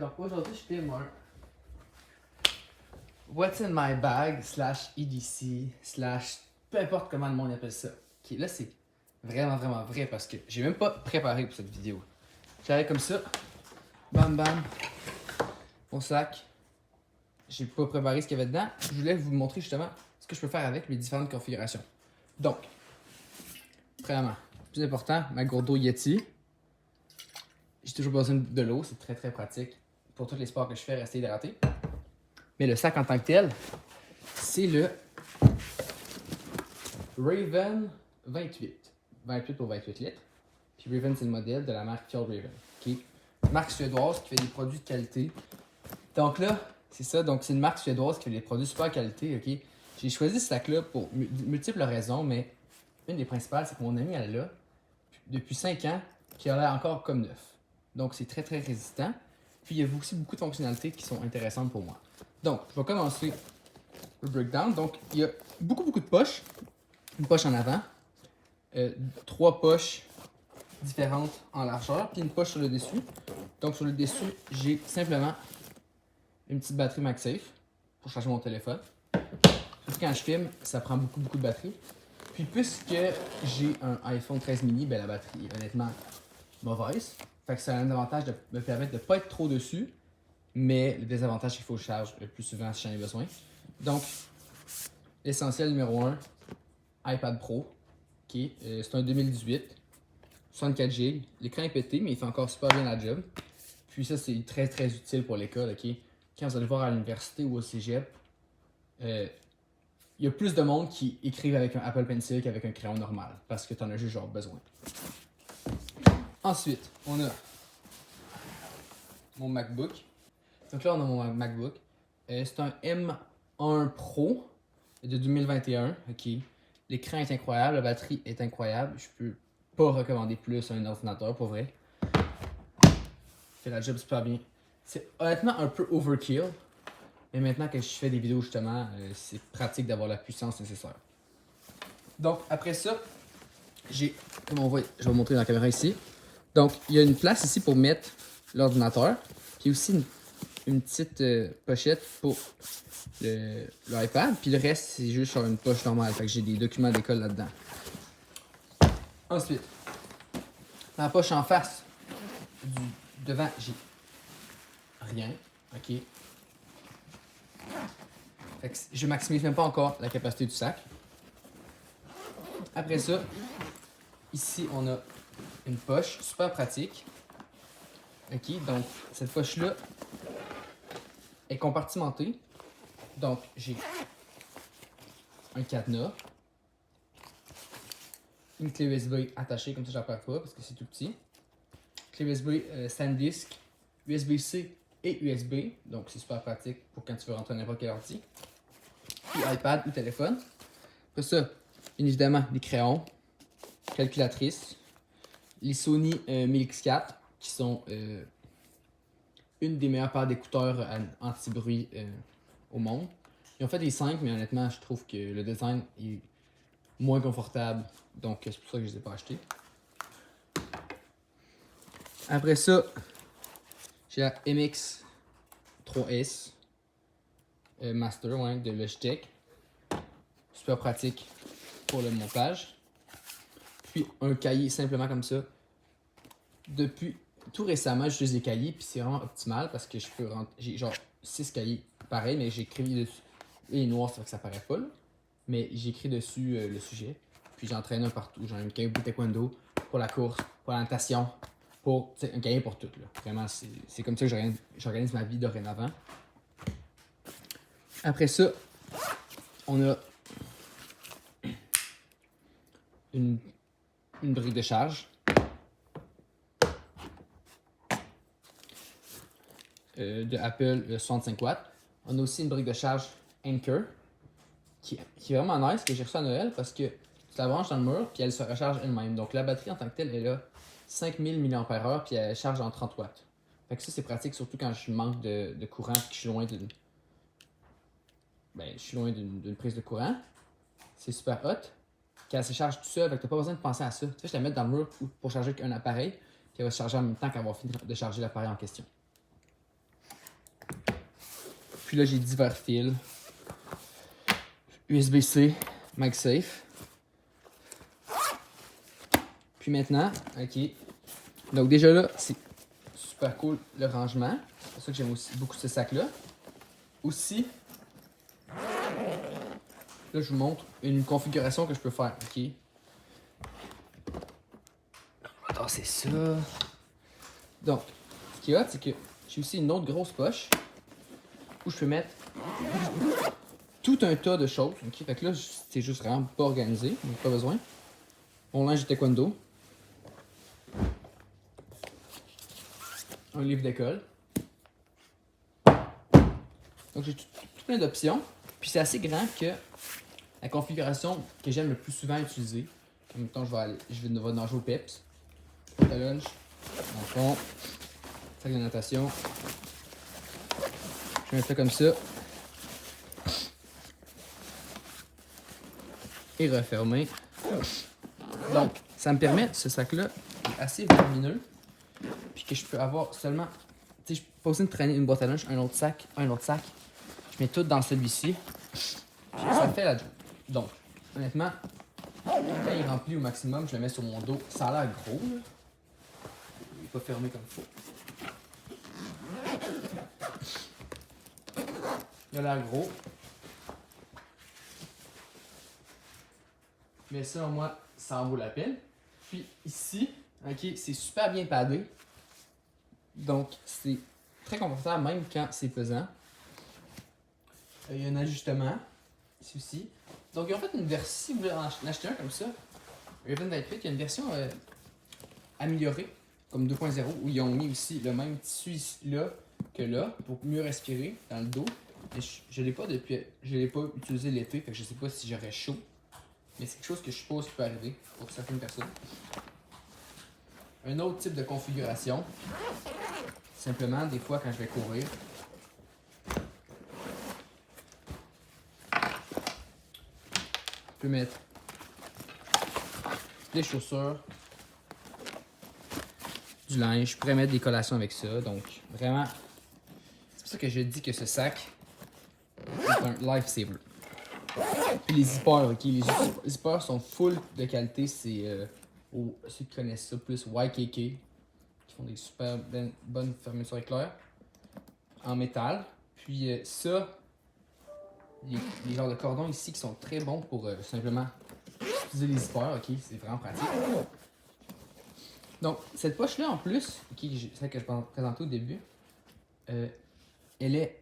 Donc aujourd'hui, je filme un What's in my bag slash EDC slash peu importe comment le monde appelle ça. Ok, là c'est vraiment vrai parce que j'ai même pas préparé pour cette vidéo. J'arrive comme ça, bam bam, mon sac. J'ai pas préparé ce qu'il y avait dedans. Je voulais vous montrer justement ce que je peux faire avec les différentes configurations. Donc, premièrement, plus important, ma gourde d'eau Yeti. J'ai toujours besoin de l'eau, c'est très pratique pour tous les sports que je fais, rester hydraté. Mais le sac en tant que tel, c'est le Raven 28. 28 pour 28 litres. Puis Raven, c'est le modèle de la marque Fjällräven. Okay? Marque suédoise qui fait des produits de qualité. Donc là, c'est ça. Donc c'est une marque suédoise qui fait des produits super qualité. Okay? J'ai choisi ce sac-là pour multiples raisons, mais une des principales, c'est que mon ami elle l'a depuis 5 ans, qui a l'air encore comme neuf. Donc c'est très résistant. Puis il y a aussi beaucoup de fonctionnalités qui sont intéressantes pour moi. Donc, je vais commencer le breakdown. Donc, il y a beaucoup de poches. Une poche en avant, 3 poches différentes en largeur, puis une poche sur le dessus. Donc, sur le dessus, j'ai simplement une petite batterie MagSafe pour charger mon téléphone. Surtout quand je filme, ça prend beaucoup de batterie. Puis, puisque j'ai un iPhone 13 mini, ben, la batterie est honnêtement mauvaise. Fait que ça a un avantage de me permettre de ne pas être trop dessus. Mais le désavantage, c'est qu'il faut que je charge le plus souvent si j'en ai besoin. Donc, l'essentiel numéro 1, iPad Pro. Okay. C'est un 2018, 64 Go. L'écran est pété, mais il fait encore super bien la job. Puis ça, c'est très utile pour l'école. Okay. Quand vous allez voir à l'université ou au cégep, il y a plus de monde qui écrivent avec un Apple Pencil qu'avec un crayon normal. Parce que tu en as juste genre besoin. Ensuite, on a mon MacBook. Donc là, on a mon MacBook. C'est un M1 Pro de 2021. Okay. L'écran est incroyable, la batterie est incroyable. Je peux pas recommander plus un ordinateur, pour vrai. Fait la job super bien. C'est honnêtement un peu overkill. Mais maintenant que je fais des vidéos, justement, c'est pratique d'avoir la puissance nécessaire. Donc, après ça, j'ai, comme on voit, je vais vous montrer dans la caméra ici. Donc, il y a une place ici pour mettre l'ordinateur. Puis aussi une petite pochette pour l'iPad. Puis le reste, c'est juste sur une poche normale. Fait que j'ai des documents d'école là-dedans. Ensuite, dans la poche en face, devant, j'ai rien. OK. Fait que je maximise même pas encore la capacité du sac. Après ça, ici, on a une poche super pratique. OK. Donc, cette poche-là est compartimentée. Donc, j'ai un cadenas, une clé USB attachée, comme ça j'en perds pas parce que c'est tout petit. Clé USB SanDisk, USB-C et USB, donc c'est super pratique pour quand tu veux rentrer n'importe quel ordi. Puis iPad ou téléphone. Après ça, bien évidemment, des crayons, calculatrice, les Sony MX4 qui sont une des meilleures paires d'écouteurs anti-bruit au monde. Ils ont fait des 5, mais honnêtement, je trouve que le design est moins confortable. Donc, c'est pour ça que je ne les ai pas achetés. Après ça, j'ai la MX 3S Master de Logitech. Super pratique pour le montage. Puis, un cahier simplement comme ça. Depuis tout récemment, j'utilise des cahiers, puis c'est vraiment optimal parce que je peux rentrer. J'ai genre 6 cahiers pareil, mais j'écris dessus. Il est noir, ça fait que ça paraît pas, là. Mais j'écris dessus le sujet. Puis j'entraîne un partout. J'en ai un cahier pour taekwondo, pour la course, pour la natation, pour un cahier pour tout. Là. Vraiment, c'est comme ça que j'organise ma vie dorénavant. Après ça, on a une brique de charge. De Apple 65 watts. On a aussi une brique de charge Anker qui est vraiment nice, que j'ai reçu à Noël parce que tu la branches dans le mur puis elle se recharge elle-même. Donc la batterie en tant que telle, elle a 5000 mAh puis elle charge en 30 watts. Fait que ça, c'est pratique surtout quand je manque de courant et que je suis loin d'une prise de courant. C'est super hot. Quand elle se charge tout seul, fait que t'as pas besoin de penser à ça. Tu fais, je la mets dans le mur pour charger un appareil puis elle va se charger en même temps qu'elle va finir de charger l'appareil en question. Puis là, j'ai divers fils. USB-C, MagSafe. Puis maintenant, ok. Donc déjà là, c'est super cool le rangement. C'est pour ça que j'aime aussi beaucoup ce sac-là. Aussi, là, je vous montre une configuration que je peux faire, ok? Attends, c'est ça. Donc, ce qu'il y a, c'est que j'ai aussi une autre grosse poche où je peux mettre tout un tas de choses, ok? Fait que là, c'est juste vraiment pas organisé, donc pas besoin. Mon linge de taekwondo. Un livre d'école. Donc j'ai tout plein d'options. Puis c'est assez grand que la configuration que j'aime le plus souvent utiliser. En même temps, je vais nager au PEPS. Porte à lunch. Dans le fond. Sac de natation. Je vais mettre ça comme ça. Et refermer. Donc, ça me permet, ce sac-là, est assez volumineux. Puis que je peux avoir seulement. Tu sais, je peux pas besoin de traîner une boîte à lunch, un autre sac. Je mets tout dans celui-ci. Puis ça fait la job. Donc, honnêtement, quand il est rempli au maximum, je le mets sur mon dos. Ça a l'air gros, là. Il n'est pas fermé comme il faut. Il a l'air gros. Mais selon moi, ça en vaut la peine. Puis ici, ok, c'est super bien padé. Donc, c'est très confortable même quand c'est pesant. Il y a un ajustement, ici aussi. Donc, ils ont fait une version, si vous voulez en acheter un comme ça, Raven 28, il y a une version améliorée, comme 2.0, où ils ont mis aussi le même tissu là que là, pour mieux respirer dans le dos. Et je l'ai pas utilisé l'été, fait que je sais pas si j'aurais chaud. Mais c'est quelque chose que je suppose qui peut arriver pour certaines personnes. Un autre type de configuration, simplement des fois quand je vais courir, je peux mettre des chaussures, du linge, je pourrais mettre des collations avec ça. Donc vraiment, c'est pour ça que je dis que ce sac est un lifesaver. Puis les zippers, ok, les zippers sont full de qualité. C'est ceux qui connaissent ça plus YKK, qui font des super bonnes fermetures éclairs en métal. Puis ça, les genres de cordons ici qui sont très bons pour simplement utiliser les zippers, ok, c'est vraiment pratique. Donc cette poche là en plus, ok, celle que je présentais au début, elle est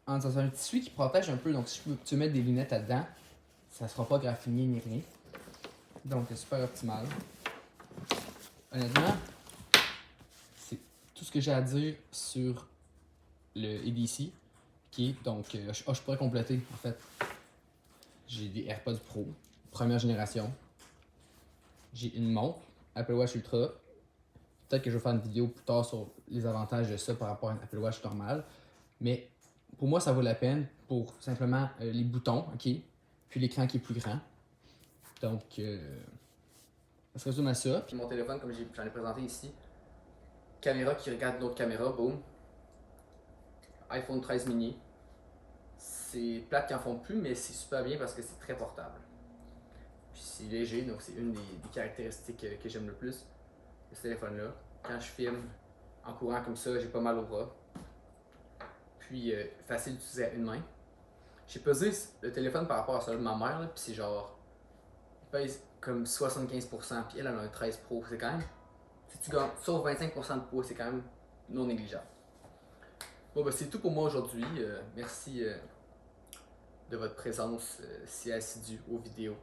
dans un tissu qui protège un peu. Donc si tu veux mettre des lunettes là-dedans, ça ne sera pas graffiné ni rien. Donc c'est super optimal. Honnêtement, c'est tout ce que j'ai à dire sur le EDC. Okay, donc je pourrais compléter en fait. J'ai des AirPods Pro, première génération. J'ai une montre, Apple Watch Ultra. Peut-être que je vais faire une vidéo plus tard sur les avantages de ça par rapport à un Apple Watch normal. Mais pour moi, ça vaut la peine pour simplement les boutons, ok? Puis l'écran qui est plus grand. Donc, ça se résume à ça. Puis mon téléphone, comme j'en ai présenté ici, caméra qui regarde d'autres caméras, boum. iPhone 13 mini. C'est plate qu'ils en font plus, mais c'est super bien parce que c'est très portable. Puis c'est léger, donc c'est une des caractéristiques que j'aime le plus de ce téléphone-là. Quand je filme en courant comme ça, j'ai pas mal au bras. Puis facile d'utiliser à une main. J'ai pesé le téléphone par rapport à celui de ma mère, là, puis c'est genre, il pèse comme 75%, puis elle a un 13 Pro. C'est quand même, si tu gagnes, sauf 25% de poids, c'est quand même non négligeable. Bon, ben c'est tout pour moi aujourd'hui. Merci de votre présence si assidue aux vidéos.